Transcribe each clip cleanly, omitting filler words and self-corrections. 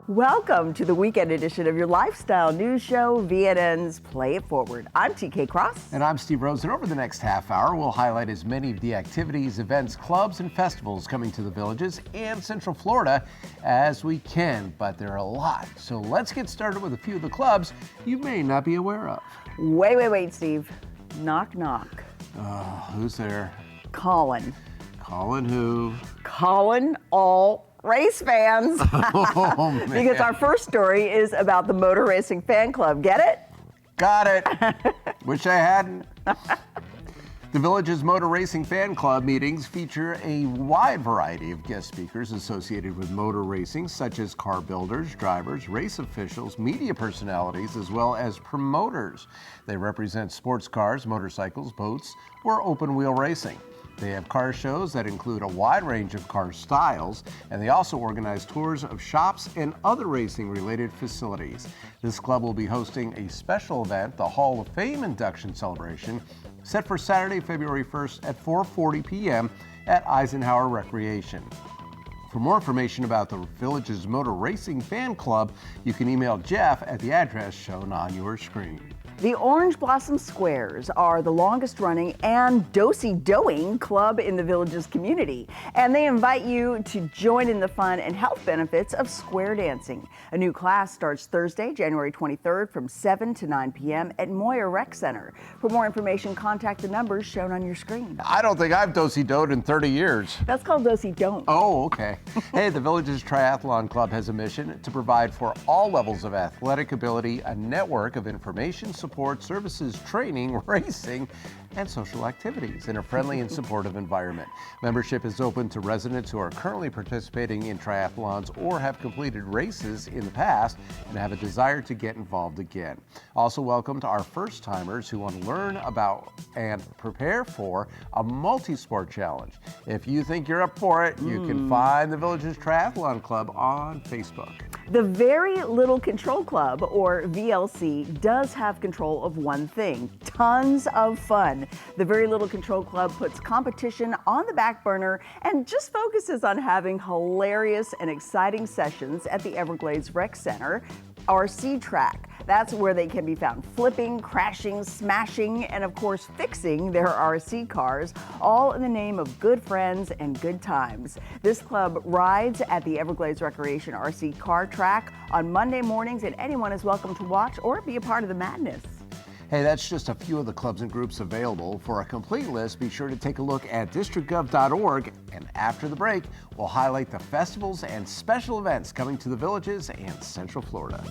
Welcome to the weekend edition of your lifestyle news show, VNN's Play It Forward. I'm TK Cross. And I'm Steve Rose, and over the next half hour, we'll highlight as many of the activities, events, clubs, and festivals coming to the Villages and Central Florida as we can, but there are a lot. So let's get started with a few of the clubs you may not be aware of. Wait, Steve. Knock, knock. Who's there? Colin. Colin who? Colin all race fans. Oh, man. Because our first story is about the Motor Racing Fan Club. Get it? Got it. Wish I hadn't. The Villages Motor Racing Fan Club meetings feature a wide variety of guest speakers associated with motor racing, such as car builders, drivers, race officials, media personalities, as well as promoters. They represent sports cars, motorcycles, boats, or open-wheel racing. They have car shows that include a wide range of car styles, and they also organize tours of shops and other racing-related facilities. This club will be hosting a special event, the Hall of Fame induction celebration, set for Saturday, February 1st at 4:40 p.m. at Eisenhower Recreation. For more information about the Villages Motor Racing Fan Club, you can email Jeff at the address shown on your screen. The Orange Blossom Squares are the longest running and do-si-doing club in the Villages community, and they invite you to join in the fun and health benefits of square dancing. A new class starts Thursday, January 23rd from 7 to 9 p.m. at Moyer Rec Center. For more information, contact the numbers shown on your screen. I don't think I've do-si-doed in 30 years. That's called do-si-don't. Oh, okay. Hey, the Villages Triathlon Club has a mission to provide for all levels of athletic ability a network of information, support, services, training, racing, and social activities in a friendly and supportive environment. Membership is open to residents who are currently participating in triathlons or have completed races in the past and have a desire to get involved again. Also welcome to our first-timers who want to learn about and prepare for a multi-sport challenge. If you think you're up for it, you can find the Villages Triathlon Club on Facebook. The Very Little Control Club, or VLC, does have control of one thing: tons of fun. The Very Little Control Club puts competition on the back burner and just focuses on having hilarious and exciting sessions at the Everglades Rec Center RC track. That's where they can be found flipping, crashing, smashing, and of course fixing their RC cars, all in the name of good friends and good times. This club rides at the Everglades Recreation RC car track on Monday mornings, and anyone is welcome to watch or be a part of the madness. Hey, that's just a few of the clubs and groups available. For a complete list, be sure to take a look at districtgov.org, and after the break, we'll highlight the festivals and special events coming to the Villages and Central Florida.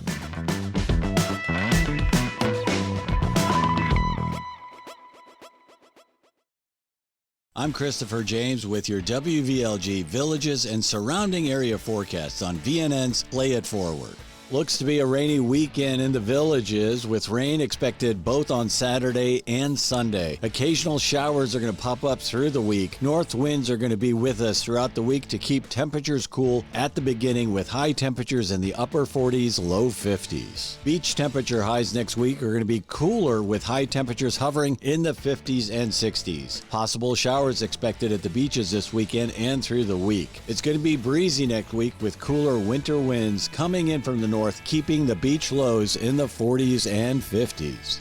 I'm Christopher James with your WVLG Villages and surrounding area forecasts on VNN's Play It Forward. Looks to be a rainy weekend in the Villages, with rain expected both on Saturday and Sunday. Occasional showers are going to pop up through the week. North winds are going to be with us throughout the week to keep temperatures cool at the beginning, with high temperatures in the upper 40s, low 50s. Beach temperature highs next week are going to be cooler, with high temperatures hovering in the 50s and 60s. Possible showers expected at the beaches this weekend and through the week. It's going to be breezy next week, with cooler winter winds coming in from the north, keeping the beach lows in the 40s and 50s.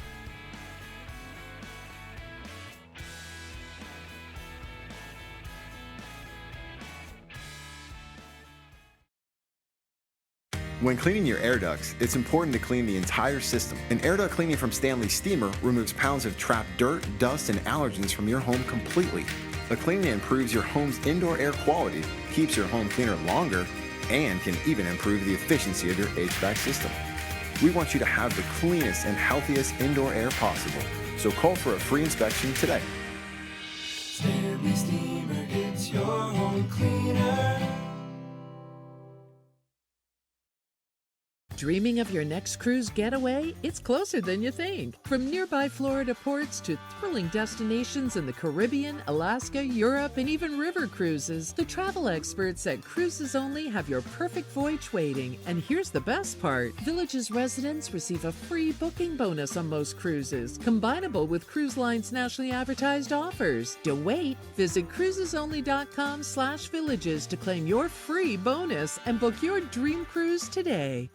When cleaning your air ducts, it's important to clean the entire system. An air duct cleaning from Stanley Steamer removes pounds of trapped dirt, dust, and allergens from your home completely. The cleaning improves your home's indoor air quality, keeps your home cleaner longer, and can even improve the efficiency of your HVAC system. We want you to have the cleanest and healthiest indoor air possible, so call for a free inspection today. Stanley Steamer gets your home cleaner. Dreaming of your next cruise getaway? It's closer than you think. From nearby Florida ports to thrilling destinations in the Caribbean, Alaska, Europe, and even river cruises, the travel experts at Cruises Only have your perfect voyage waiting. And here's the best part. Village's residents receive a free booking bonus on most cruises, combinable with cruise lines' nationally advertised offers. Don't wait. Visit cruisesonly.com/villages to claim your free bonus and book your dream cruise today.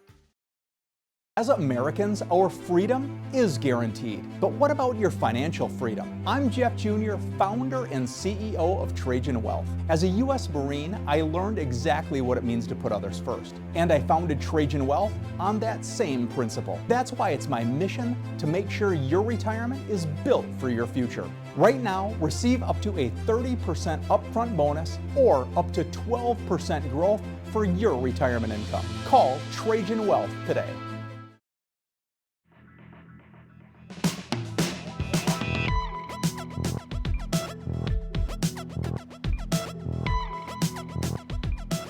As Americans, our freedom is guaranteed. But what about your financial freedom? I'm Jeff Jr., founder and CEO of Trajan Wealth. As a U.S. Marine, I learned exactly what it means to put others first. And I founded Trajan Wealth on that same principle. That's why it's my mission to make sure your retirement is built for your future. Right now, receive up to a 30% upfront bonus or up to 12% growth for your retirement income. Call Trajan Wealth today.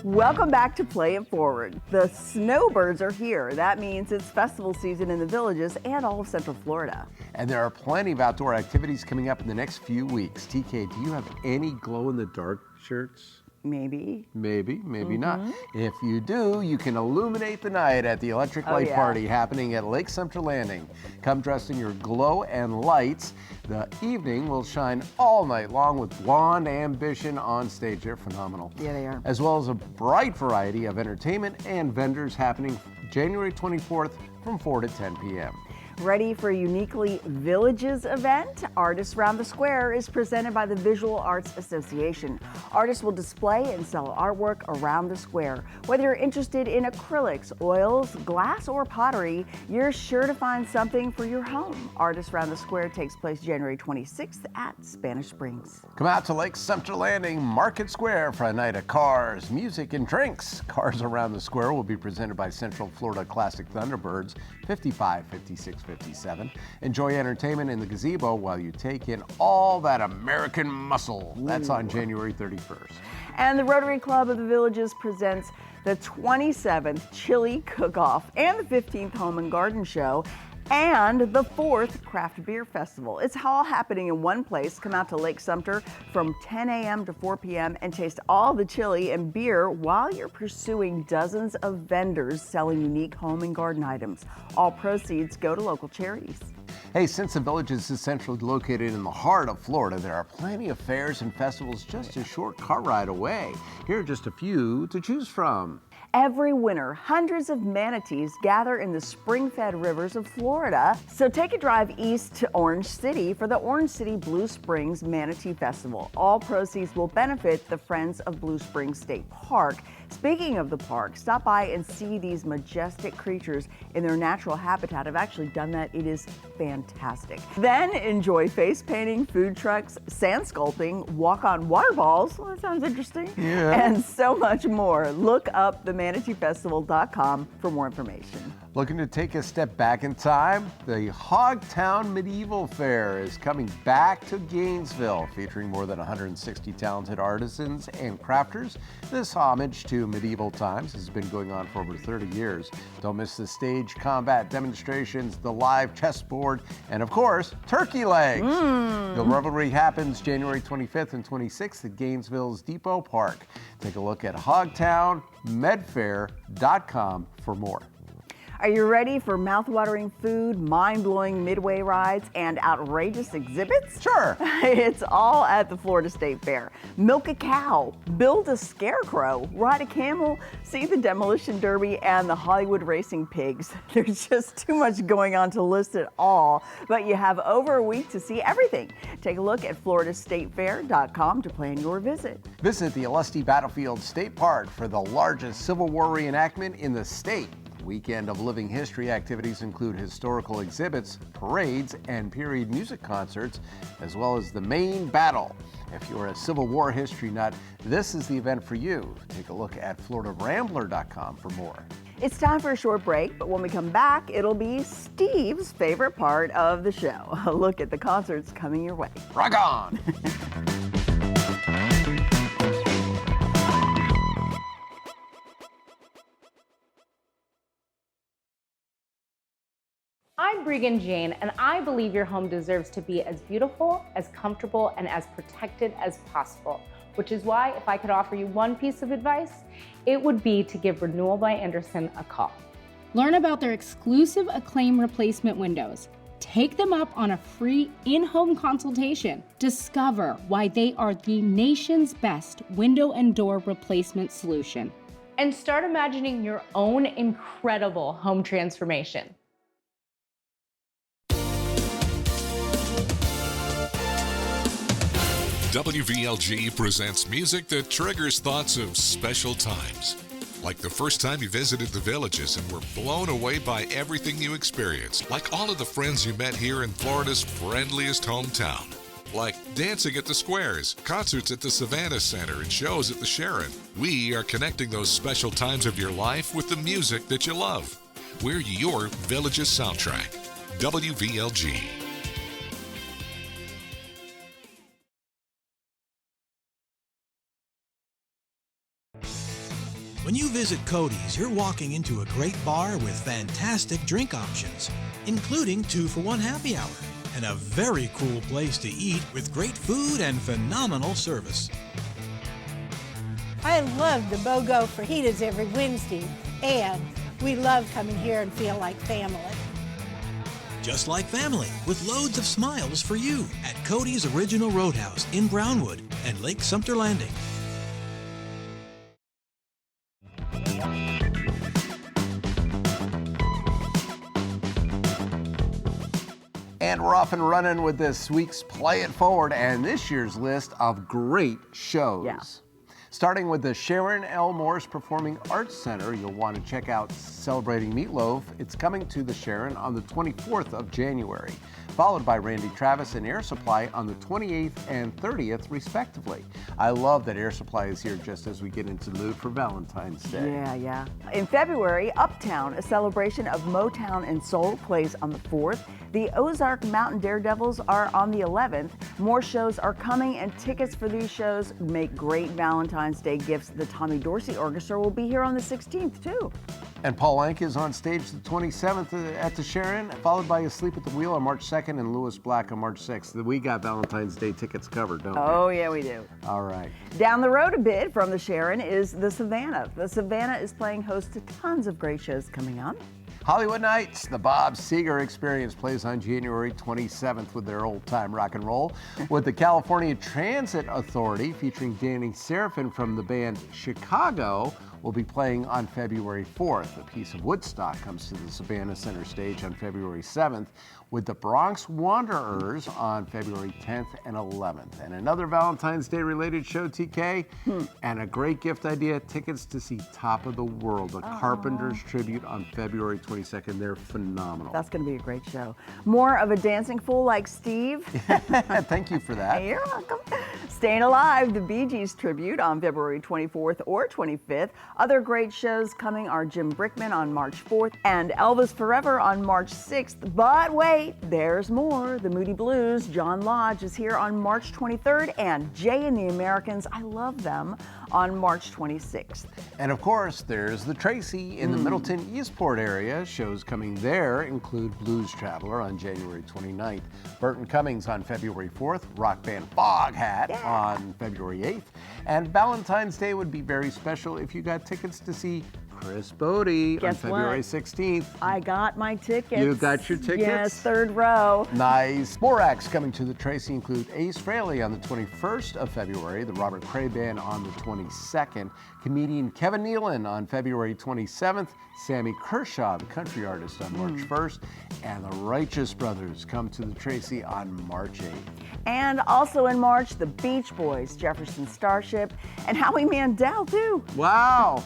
Welcome back to Play It Forward. The snowbirds are here. That means it's festival season in the Villages and all of Central Florida. And there are plenty of outdoor activities coming up in the next few weeks. TK, do you have any glow-in-the-dark shirts? Maybe. Maybe not. If you do, you can illuminate the night at the Electric Light Party happening at Lake Sumter Landing. Come dressed in your glow and lights. The evening will shine all night long with Blonde Ambition on stage. They're phenomenal. Yeah, they are. As well as a bright variety of entertainment and vendors happening January 24th from 4 to 10 p.m. Ready for a uniquely Villages event? Artists Round the Square is presented by the Visual Arts Association. Artists will display and sell artwork around the square. Whether you're interested in acrylics, oils, glass, or pottery, you're sure to find something for your home. Artists Round the Square takes place January 26th at Spanish Springs. Come out to Lake Sumter Landing Market Square for a night of cars, music, and drinks. Cars Around the Square will be presented by Central Florida Classic Thunderbirds, 55, 56, 57. Enjoy entertainment in the gazebo while you take in all that American muscle. That's on January 31st. And the Rotary Club of the Villages presents the 27th Chili Cook-Off and the 15th Home and Garden Show and the 4th Craft Beer Festival. It's all happening in one place. Come out to Lake Sumter from 10 a.m. to 4 p.m. and taste all the chili and beer while you're pursuing dozens of vendors selling unique home and garden items. All proceeds go to local charities. Hey, since the Villages is centrally located in the heart of Florida, there are plenty of fairs and festivals just a short car ride away. Here are just a few to choose from. Every winter, hundreds of manatees gather in the spring-fed rivers of Florida. So take a drive east to Orange City for the Orange City Blue Springs Manatee Festival. All proceeds will benefit the Friends of Blue Springs State Park. Speaking of the park, stop by and see these majestic creatures in their natural habitat. I've actually done that. It is fantastic. Then enjoy face painting, food trucks, sand sculpting, walk on water balls. Well, that sounds interesting. Yeah. And so much more. Look up themanateefestival.com for more information. Looking to take a step back in time? The Hogtown Medieval Fair is coming back to Gainesville, featuring more than 160 talented artisans and crafters. This homage to medieval times has been going on for over 30 years. Don't miss the stage combat demonstrations, the live chessboard, and of course, turkey legs. The revelry happens January 25th and 26th at Gainesville's Depot Park. Take a look at hogtownmedfair.com for more. Are you ready for mouth-watering food, mind-blowing midway rides, and outrageous exhibits? Sure. It's all at the Florida State Fair. Milk a cow, build a scarecrow, ride a camel, see the demolition derby, and the Hollywood racing pigs. There's just too much going on to list it all, but you have over a week to see everything. Take a look at floridastatefair.com to plan your visit. Visit the Olustee Battlefield State Park for the largest Civil War reenactment in the state. Weekend of Living History activities include historical exhibits, parades, and period music concerts, as well as the main battle. If you're a Civil War history nut, this is the event for you. Take a look at FloridaRambler.com for more. It's time for a short break, but when we come back, it'll be Steve's favorite part of the show. A look at the concerts coming your way. Rock on! I'm Breegan Jane, and I believe your home deserves to be as beautiful, as comfortable, and as protected as possible, which is why if I could offer you one piece of advice, it would be to give Renewal by Andersen a call. Learn about their exclusive Acclaim replacement windows. Take them up on a free in-home consultation. Discover why they are the nation's best window and door replacement solution. And start imagining your own incredible home transformation. WVLG presents music that triggers thoughts of special times. Like the first time you visited the Villages and were blown away by everything you experienced. Like all of the friends you met here in Florida's friendliest hometown. Like dancing at the Squares, concerts at the Savannah Center, and shows at the Sharon. We are connecting those special times of your life with the music that you love. We're your Villages soundtrack. WVLG. When you visit Cody's, you're walking into a great bar with fantastic drink options, including 2-for-1 happy hour, and a very cool place to eat with great food and phenomenal service. I love the BOGO fajitas every Wednesday, and we love coming here and feel like family. Just like family, with loads of smiles for you at Cody's Original Roadhouse in Brownwood and Lake Sumter Landing. And we're off and running with this week's Play It Forward and this year's list of great shows. Yeah. Starting with the Sharon L. Morris Performing Arts Center, you'll want to check out Celebrating Meatloaf. It's coming to the Sharon on the 24th of January, followed by Randy Travis and Air Supply on the 28th and 30th, respectively. I love that Air Supply is here just as we get into the mood for Valentine's Day. Yeah. In February, Uptown, a celebration of Motown and soul, plays on the 4th. The Ozark Mountain Daredevils are on the 11th. More shows are coming, and tickets for these shows make great Valentine's Day gifts. The Tommy Dorsey Orchestra will be here on the 16th, too. And Paul Anka is on stage the 27th at the Sharon, followed by Asleep at the Wheel on March 2nd and Lewis Black on March 6th. We got Valentine's Day tickets covered, don't we? Oh, yeah, we do. All right. Down the road a bit from the Sharon is the Savannah. The Savannah is playing host to tons of great shows coming on. Hollywood Nights, the Bob Seger Experience, plays on January 27th with their old-time rock and roll, with the California Transit Authority featuring Danny Serafin from the band Chicago will be playing on February 4th. A piece of Woodstock comes to the Savannah Center stage on February 7th, with the Bronx Wanderers on February 10th and 11th. And another Valentine's Day related show, TK, and a great gift idea, tickets to see Top of the World, a Carpenters tribute on February 22nd. They're phenomenal. That's going to be a great show. More of a dancing fool like Steve. Thank you for that. You're welcome. Staying Alive, the Bee Gees tribute on February 24th or 25th. Other great shows coming are Jim Brickman on March 4th and Elvis Forever on March 6th. But wait, there's more. The Moody Blues, John Lodge, is here on March 23rd, and Jay and the Americans, I love them, on March 26th. And of course, there's the Tracy in the Middleton Eastport area. Shows coming there include Blues Traveler on January 29th, Burton Cummings on February 4th, rock band Foghat on February 8th, and Valentine's Day would be very special if you got tickets to see Chris Bodie on February 16th. I got my tickets. You got your tickets? Yes, third row. Nice. More acts coming to the Tracy include Ace Frehley on the 21st of February, the Robert Cray Band on the 22nd, comedian Kevin Nealon on February 27th, Sammy Kershaw, the country artist, on March 1st, and the Righteous Brothers come to the Tracy on March 8th. And also in March, the Beach Boys, Jefferson Starship, and Howie Mandel, too. Wow.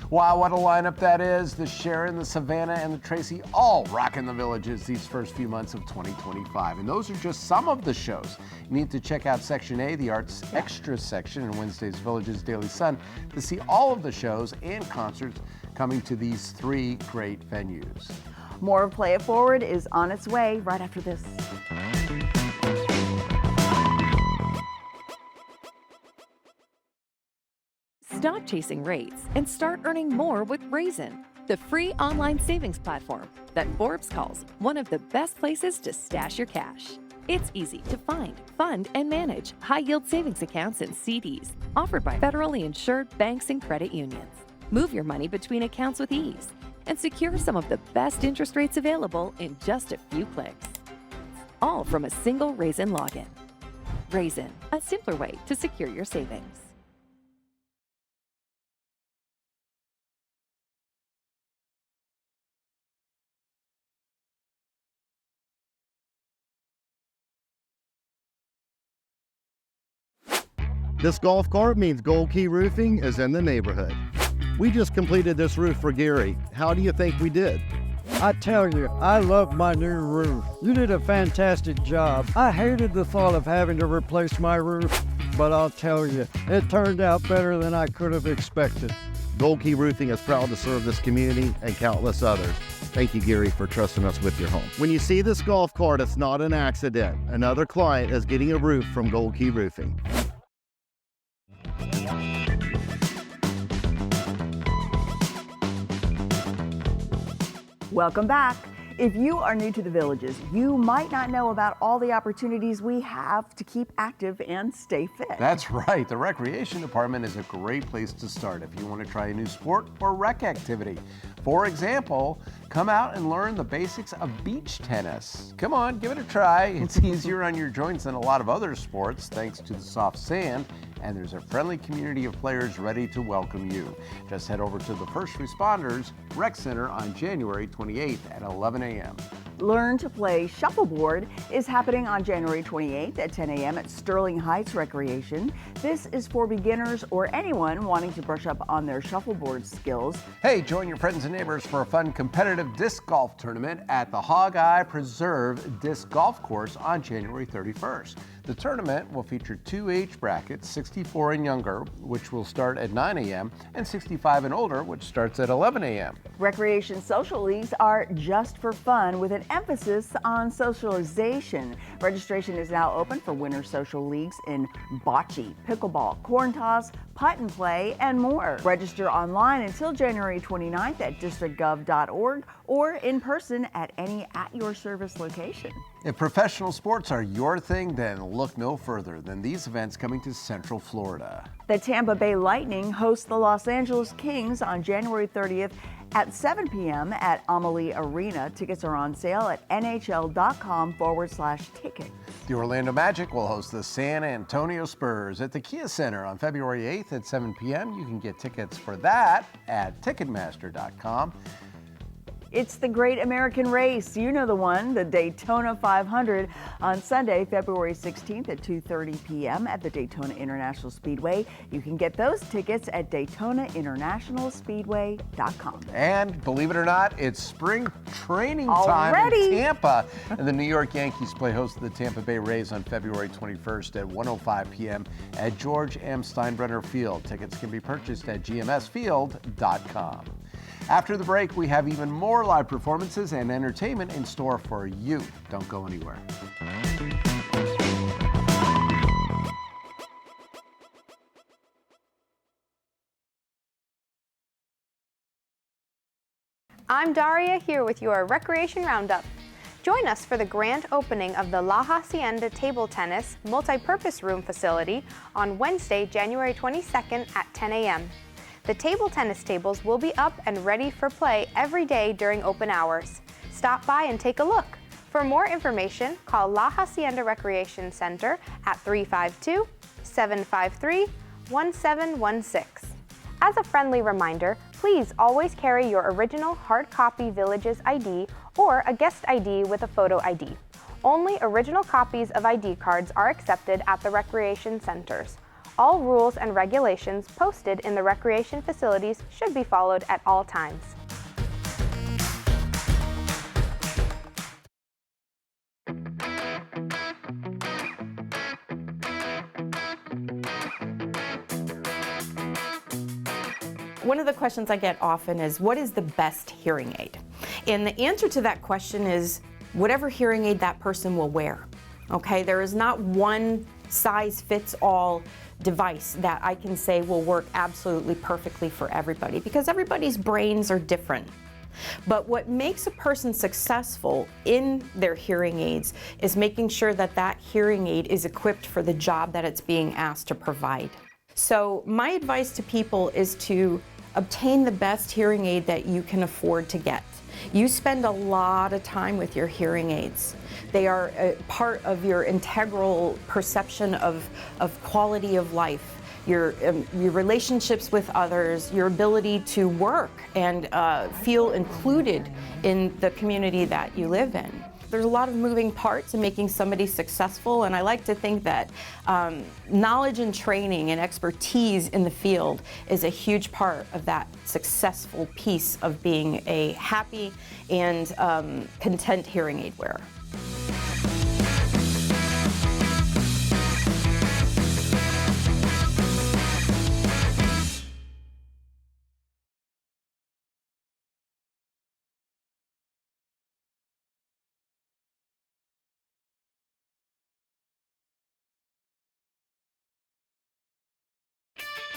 Wow, what a lineup that is. The Sharon, the Savannah, and the Tracy all rocking the Villages these first few months of 2025. And those are just some of the shows. You need to check out Section A, the Arts Extra section in Wednesday's Villages Daily Sun, to see all of the shows and concerts coming to these three great venues. More of Play It Forward is on its way right after this. Stop chasing rates and start earning more with Raisin. the free online savings platform that Forbes calls one of the best places to stash your cash. It's easy to find, fund, and manage high-yield savings accounts and CDs offered by federally insured banks and credit unions. Move your money between accounts with ease and secure some of the best interest rates available in just a few clicks. All from a single Raisin login. Raisin, a simpler way to secure your savings. This golf cart means Gold Key Roofing is in the neighborhood. We just completed this roof for Gary. How do you think we did? I tell you, I love my new roof. You did a fantastic job. I hated the thought of having to replace my roof, but I'll tell you, it turned out better than I could have expected. Gold Key Roofing is proud to serve this community and countless others. Thank you, Gary, for trusting us with your home. When you see this golf cart, it's not an accident. Another client is getting a roof from Gold Key Roofing. Welcome back. If you are new to the Villages, you might not know about all the opportunities we have to keep active and stay fit. That's right. The Recreation Department is a great place to start if you want to try a new sport or rec activity. For example, come out and learn the basics of beach tennis. Come on, give it a try. It's easier on your joints than a lot of other sports thanks to the soft sand, and there's a friendly community of players ready to welcome you. Just head over to the First Responders Rec Center on January 28th at 11 a.m. Learn to Play Shuffleboard is happening on January 28th at 10 a.m. at Sterling Heights Recreation. This is for beginners or anyone wanting to brush up on their shuffleboard skills. Hey, join your friends and neighbors for a fun competitive disc golf tournament at the Hog-Eye Preserve Disc Golf Course on January 31st. The tournament will feature 2 age brackets, 64 and younger, which will start at 9 a.m., and 65 and older, which starts at 11 a.m. Recreation social leagues are just for fun with an emphasis on socialization. Registration is now open for winter social leagues in bocce, pickleball, corn toss, putt and play, and more. Register online until January 29th at districtgov.org or in person at any at-your-service location. If professional sports are your thing, then look no further than these events coming to Central Florida. The Tampa Bay Lightning hosts the Los Angeles Kings on January 30th at 7 p.m. at Amalie Arena. Tickets are on sale at nhl.com/ticket. The Orlando Magic will host the San Antonio Spurs at the Kia Center on February 8th at 7 p.m. You can get tickets for that at Ticketmaster.com. It's the Great American Race. You know the one, the Daytona 500 on Sunday, February 16th at 2:30 p.m. at the Daytona International Speedway. You can get those tickets at DaytonaInternationalSpeedway.com. And believe it or not, it's spring training time in Tampa. And the New York Yankees play host to the Tampa Bay Rays on February 21st at 1:05 p.m. at George M. Steinbrenner Field. Tickets can be purchased at gmsfield.com. After the break, we have even more live performances and entertainment in store for you. Don't go anywhere. I'm Daria here with your Recreation Roundup. Join us for the grand opening of the La Hacienda Table Tennis Multi-Purpose Room facility on Wednesday, January 22nd at 10 a.m. The table tennis tables will be up and ready for play every day during open hours. Stop by and take a look. For more information, call La Hacienda Recreation Center at 352-753-1716. As a friendly reminder, please always carry your original hard copy Villages ID or a guest ID with a photo ID. Only original copies of ID cards are accepted at the recreation centers. All rules and regulations posted in the recreation facilities should be followed at all times. One of the questions I get often is, what is the best hearing aid? And the answer to that question is whatever hearing aid that person will wear. Okay, there is not one size fits all device that I can say will work absolutely perfectly for everybody, because everybody's brains are different. But what makes a person successful in their hearing aids is making sure that that hearing aid is equipped for the job that it's being asked to provide. So my advice to people is to obtain the best hearing aid that you can afford to get. You spend a lot of time with your hearing aids. They are a part of your integral perception of quality of life. Your relationships with others, your ability to work and feel included in the community that you live in. There's a lot of moving parts in making somebody successful, and I like to think that knowledge and training and expertise in the field is a huge part of that successful piece of being a happy and content hearing aid wearer.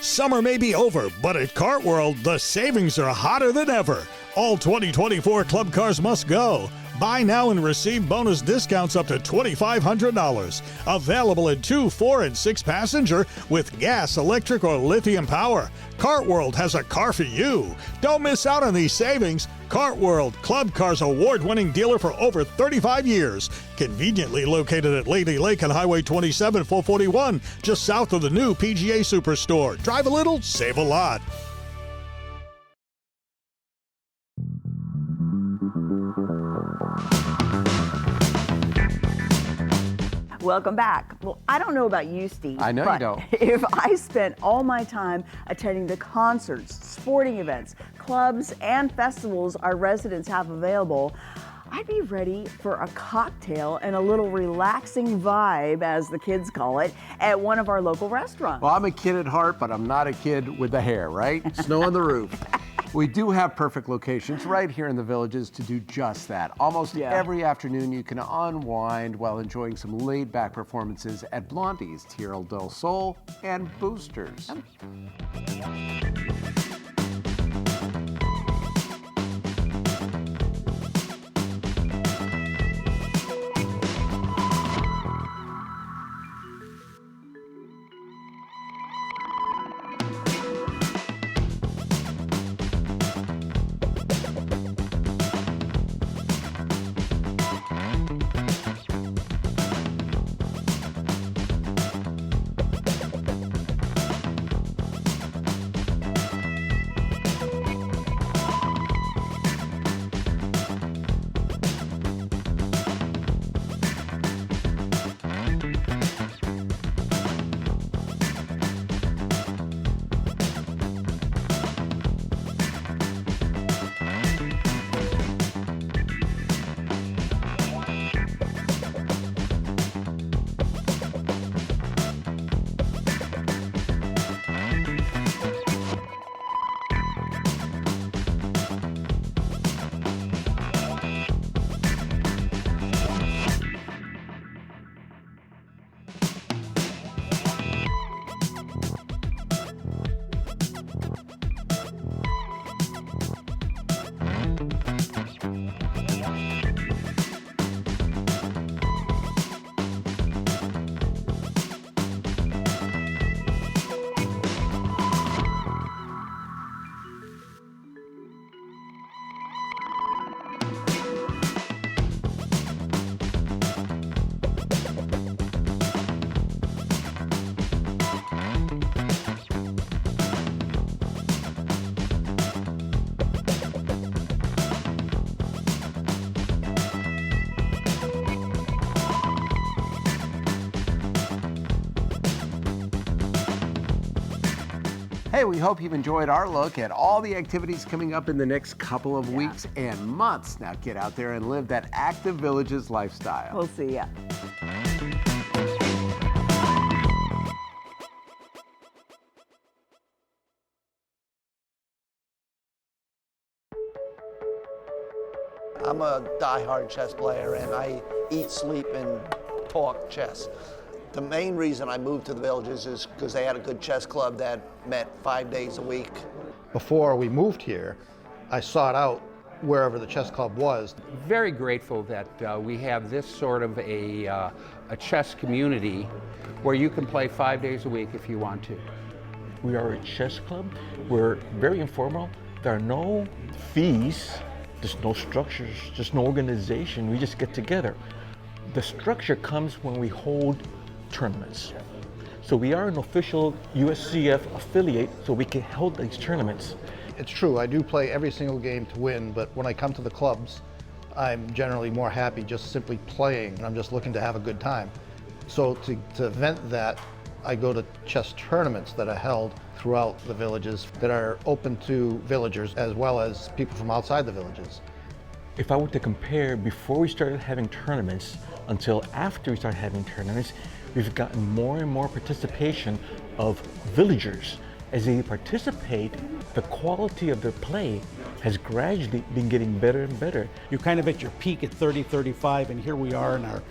Summer may be over, but at Kart World, the savings are hotter than ever. All 2024 Club cars must go. Buy now and receive bonus discounts up to $2,500. Available in 2, 4, and 6 passenger with gas, electric, or lithium power. Kart World has a car for you. Don't miss out on these savings. Kart World, Club Cars award-winning dealer for over 35 years. Conveniently located at Lady Lake on Highway 27, 441, just south of the new PGA Superstore. Drive a little, save a lot. Welcome back. Well, I don't know about you, Steve. I know but you don't. If I spent all my time attending the concerts, sporting events, clubs, and festivals our residents have available, I'd be ready for a cocktail and a little relaxing vibe, as the kids call it, at one of our local restaurants. Well, I'm a kid at heart, but I'm not a kid with the hair, right? Snow on the roof. We do have perfect locations right here in the Villages to do just that. Almost every afternoon you can unwind while enjoying some laid-back performances at Blondie's, Tierra del Sol, and Boosters. Hey, we hope you've enjoyed our look at all the activities coming up in the next couple of weeks and months. Now get out there and live that active Villages lifestyle. We'll see ya. I'm a die-hard chess player, and I eat, sleep, and talk chess. The main reason I moved to the Villages is because they had a good chess club that met 5 days a week. Before we moved here, I sought out wherever the chess club was. Very grateful that we have this sort of a chess community where you can play 5 days a week if you want to. We are a chess club. We're very informal. There are no fees. There's no structures, just no organization. We just get together. The structure comes when we hold tournaments. So we are an official USCF affiliate, so we can hold these tournaments. It's true, I do play every single game to win, but when I come to the clubs, I'm generally more happy just simply playing. I'm just looking to have a good time. So to vent that, I go to chess tournaments that are held throughout the villages that are open to villagers as well as people from outside the villages. If I were to compare before we started having tournaments until after we started having tournaments, we've gotten more and more participation of villagers. As they participate, the quality of their play has gradually been getting better and better. You're kind of at your peak at 30, 35, and here we are in our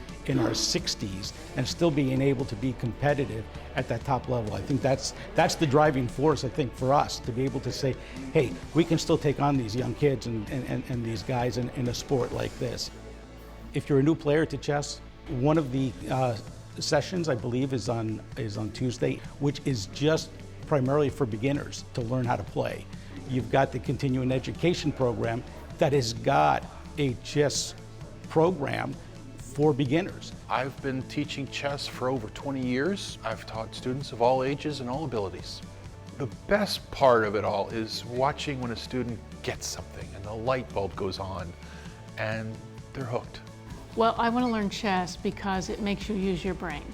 60s and still being able to be competitive at that top level. I think that's the driving force, I think, for us to be able to say, hey, we can still take on these young kids and these guys in a sport like this. If you're a new player to chess, one of the sessions, I believe, is on Tuesday, which is just primarily for beginners to learn how to play. You've got the continuing education program that has got a chess program for beginners. I've been teaching chess for over 20 years. I've taught students of all ages and all abilities. The best part of it all is watching when a student gets something and the light bulb goes on and they're hooked. Well, I want to learn chess because it makes you use your brain.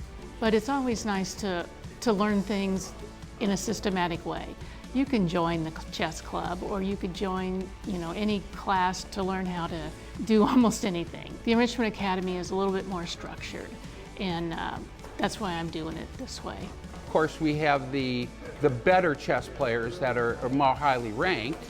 But it's always nice to learn things in a systematic way. You can join the chess club or you could join, any class to learn how to do almost anything. The Enrichment Academy is a little bit more structured, and that's why I'm doing it this way. Of course, we have the better chess players that are more highly ranked,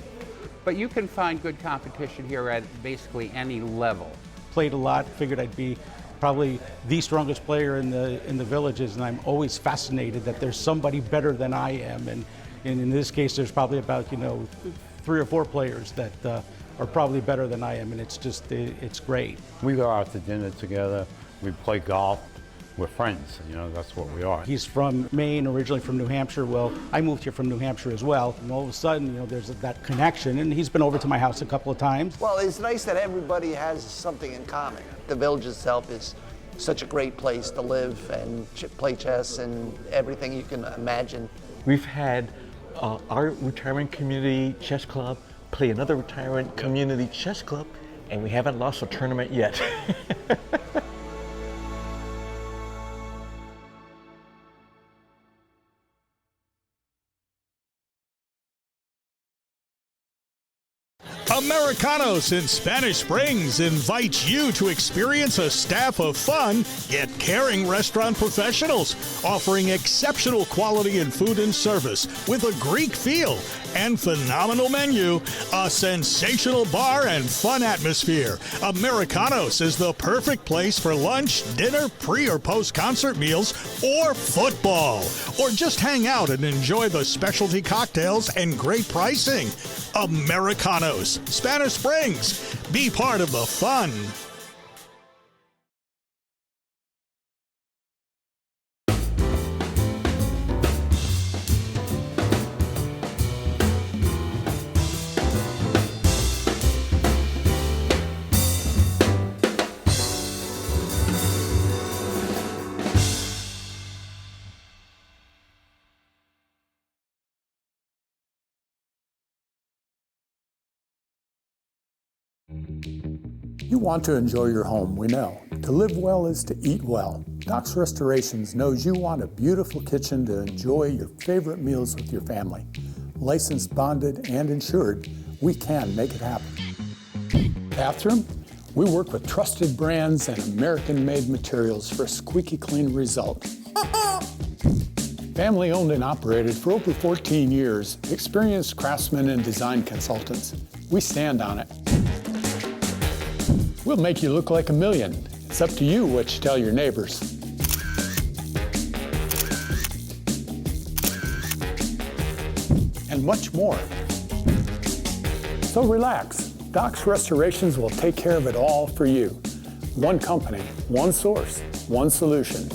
but you can find good competition here at basically any level. Played a lot, figured I'd be probably the strongest player in the villages, and I'm always fascinated that there's somebody better than I am, and in this case there's probably about 3 or 4 players that are probably better than I am, and it's great. We go out to dinner together, we play golf, we're friends, that's what we are. He's from Maine, originally from New Hampshire. Well, I moved here from New Hampshire as well, and all of a sudden, there's that connection, and he's been over to my house a couple of times. Well, it's nice that everybody has something in common. The village itself is such a great place to live and play chess and everything you can imagine. We've had our retirement community chess club play another retirement community chess club, and we haven't lost a tournament yet. Americanos in Spanish Springs invites you to experience a staff of fun yet caring restaurant professionals offering exceptional quality in food and service with a Greek feel and phenomenal menu, a sensational bar and fun atmosphere. Americanos is the perfect place for lunch, dinner, pre or post concert meals, or football, or just hang out and enjoy the specialty cocktails and great pricing. Americanos, Spanish Springs. Be part of the fun. You want to enjoy your home, we know. To live well is to eat well. Knox Restorations knows you want a beautiful kitchen to enjoy your favorite meals with your family. Licensed, bonded, and insured, we can make it happen. Bathroom? We work with trusted brands and American-made materials for a squeaky clean result. Family owned and operated for over 14 years, experienced craftsmen and design consultants. We stand on it. We'll make you look like a million. It's up to you what you tell your neighbors. and much more. So relax. Doc's Restorations will take care of it all for you. One company, one source, one solution.